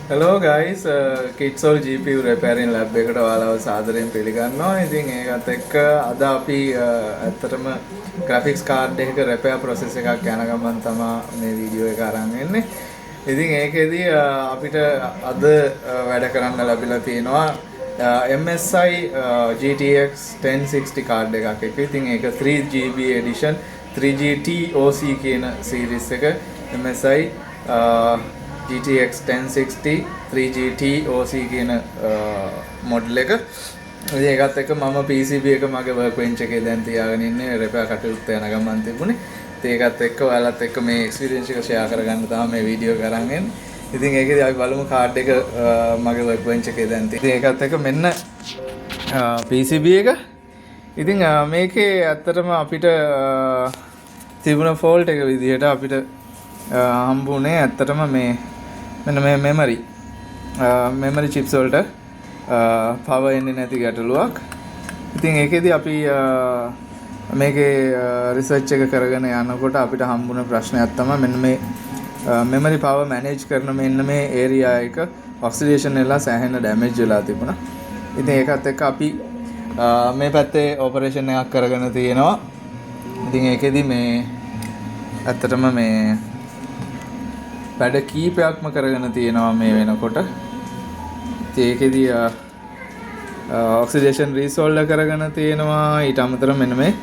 Hello guys, Kitsol GPU repairing lab එකට ඔයාලව සාදරයෙන් පිළිගන්නවා. ඉතින් ඒකත් එක්ක අද අපි ඇත්තටම graphics card එකක repair process එකක් යන ගමන් තමයි මේ වීඩියෝ එක අරන් එන්නේ. ඉතින් ඒකෙදි අපිට අද වැඩ කරන්න ලැබිලා තියෙනවා MSI GTX 1060 card එකක් එක. ඉතින් ඒක 3GB edition 3GT OC කියන series එක MSI GTX 1060 3GT OC කියන මොඩල් එක. ඉතින් ඒකත් එක්ක මම PCB එක මගේ work bench එකේ දැන් තියාගෙන ඉන්නේ repair කටයුත්ත යන ගමන් තිබුණේ. ඉතින් ඒකත් එක්ක ඔයාලත් එක්ක මේ experience එක share කරගන්න තමයි මේ වීඩියෝ එක අරන් එන්නේ. ඉතින් ඒකේදී අපි බලමු card එක මගේ work bench එකේ දැන් තියෙන. ඉතින් ඒකත් එක්ක මෙන්න PCB එක. ඉතින් මේකේ ඇත්තටම අපිට තිබුණ fault එක විදිහට අපිට හම්බුනේ ඇත්තටම මේ මෙන්න මේ memory chips වලට power එන්නේ නැති ගැටලුවක්. ඉතින් ඒකෙදි අපි මේකේ research එක කරගෙන යනකොට අපිට හම්බුන ප්‍රශ්නයක් තමයි මෙන්න මේ memory power manage කරන මෙන්න මේ area එක oxidation වෙලා සෑහෙන damage වෙලා තිබුණා. ඉතින් ඒකත් එක්ක අපි මේ පැත්තේ operation එකක් කරගෙන තියෙනවා. ඉතින් ඒකෙදි මේ ඇත්තටම මේ වැඩ කීපයක්ම කරගෙන තියෙනවා මේ වෙනකොට. ඒකෙදි ඔක්සිඩේෂන් රීසෝල්ඩ් කරගෙන තියෙනවා. ඊට අමතරව මෙන්න මේ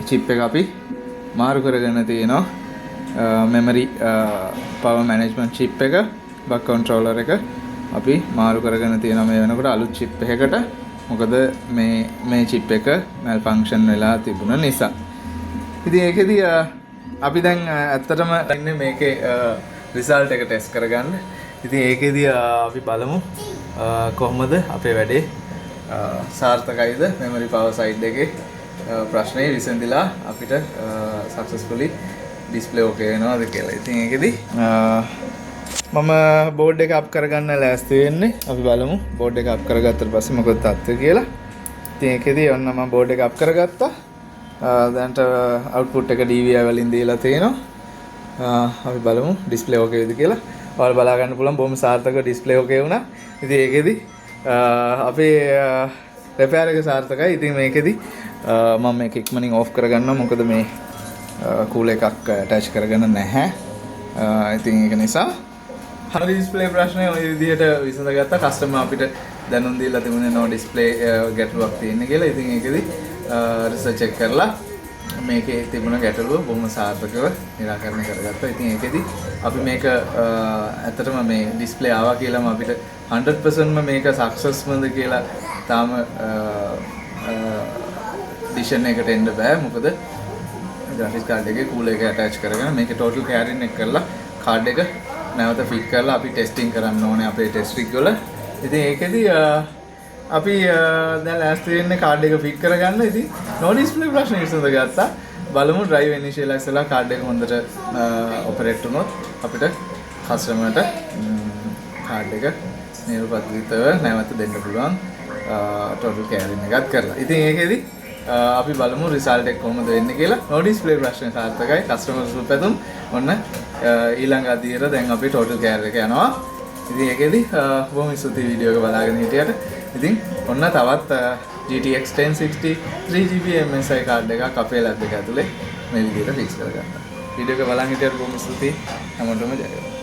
chip එක අපි මාරු කරගෙන තියෙනවා. memory power management chip එක buck controller එක අපි මාරු කරගෙන තියෙනවා මේ වෙනකොට අලුත් chip එකකට. මොකද මේ chip එක malfunction වෙලා තිබුණ නිසා. ඉතින් ඒකෙදි අපි දැන් ඇත්තටම ඉන්නේ මේකේ result එක test කරගන්න. ඉතින් ඒකෙදී අපි බලමු කොහොමද අපේ වැඩේ සාර්ථකයිද memory power side එකේ ප්‍රශ්නේ විසඳිලා අපිට successfully display okay වෙනවද කියලා. ඉතින් ඒකෙදී මම board එක up කරගන්න ලෑස්ති වෙන්නේ. අපි බලමු board එක up කරගත්තට පස්සේ මොකද තත්ත්වය කියලා. ඉතින් ඒකෙදී ඔන්න මම board එක up කරගත්තා. දැන්ට output එක DVI වලින් දීලා තියෙනවා. අපි බලමු display okay වෙද කියලා. ඔයාලා බලා ගන්න පුළුවන් බොහොම සාර්ථකව display okay වුණා. ඉතින් ඒකෙදි අපේ repair එක සාර්ථකයි. ඉතින් මේකෙදි මම මේක ඉක්මනින් off කරගන්නවා. මොකද මේ cool එකක් attach කරගෙන නැහැ. ඉතින් ඒක නිසා හරි display ප්‍රශ්නේ ওই විදිහට විසඳගත්තා. customer අපිට දැනුම් දීලා තිබුණේ no display ගැටලුවක් තියෙන කියලා. ඉතින් ඒකෙදි research check කරලා මේකේ තිබුණ ගැටලුව බොහොම සාර්ථකව निराකරණය කරගත්තා. ඉතින් ඒකෙදි අපි මේක ඇත්තටම මේ ඩිස්ප්ලේ ආවා කියලාම අපිට 100%ම මේක සක්සස්මද කියලා තාම ඩිසිෂන් එකකට එන්න බෑ. මොකද graphics card එකේ cool එක attach කරගෙන මේකේ total carrying එක කරලා card එක නැවත fit කරලා අපි testing කරන්න ඕනේ අපේ test rig වල. ඉතින් ඒකෙදි අපි දැන් ලෑස්ති වෙන්නේ කාඩ් එක ෆිට කරගන්න. ඉතින් no display ප්‍රශ්න විසඳගත්තා. බලමු drive initialize වෙලා කාඩ් එක හොඳට ඔපරේට් වුණොත් අපිට කස්ටමර්ට කාඩ් එක නිර්පද්‍රිතව නැවත දෙන්න පුළුවන් total carrying එකත් කරලා. ඉතින් ඒකෙදි අපි බලමු result එක කොහොමද වෙන්නේ කියලා. no display ප්‍රශ්න සාර්ථකයි. කස්ටමර් සුවපැතුම්. ඔන්න ඊළඟ අදියර දැන් අපි total carry එක යනවා. ඉතින් ඒකෙදි බොහොම ස්තුතියි වීඩියෝ එක බලාගෙන හිටියට. ඉතින් ඔන්න තවත් GTX 1060 3GB MSI card එකක් අපේ lab එක ඇතුලේ මේ විදිහට fix කරගත්තා. වීඩියෝ එක බලන් හිටියට බොහොම ස්තුතියි. හැමෝටම ජය වේවා.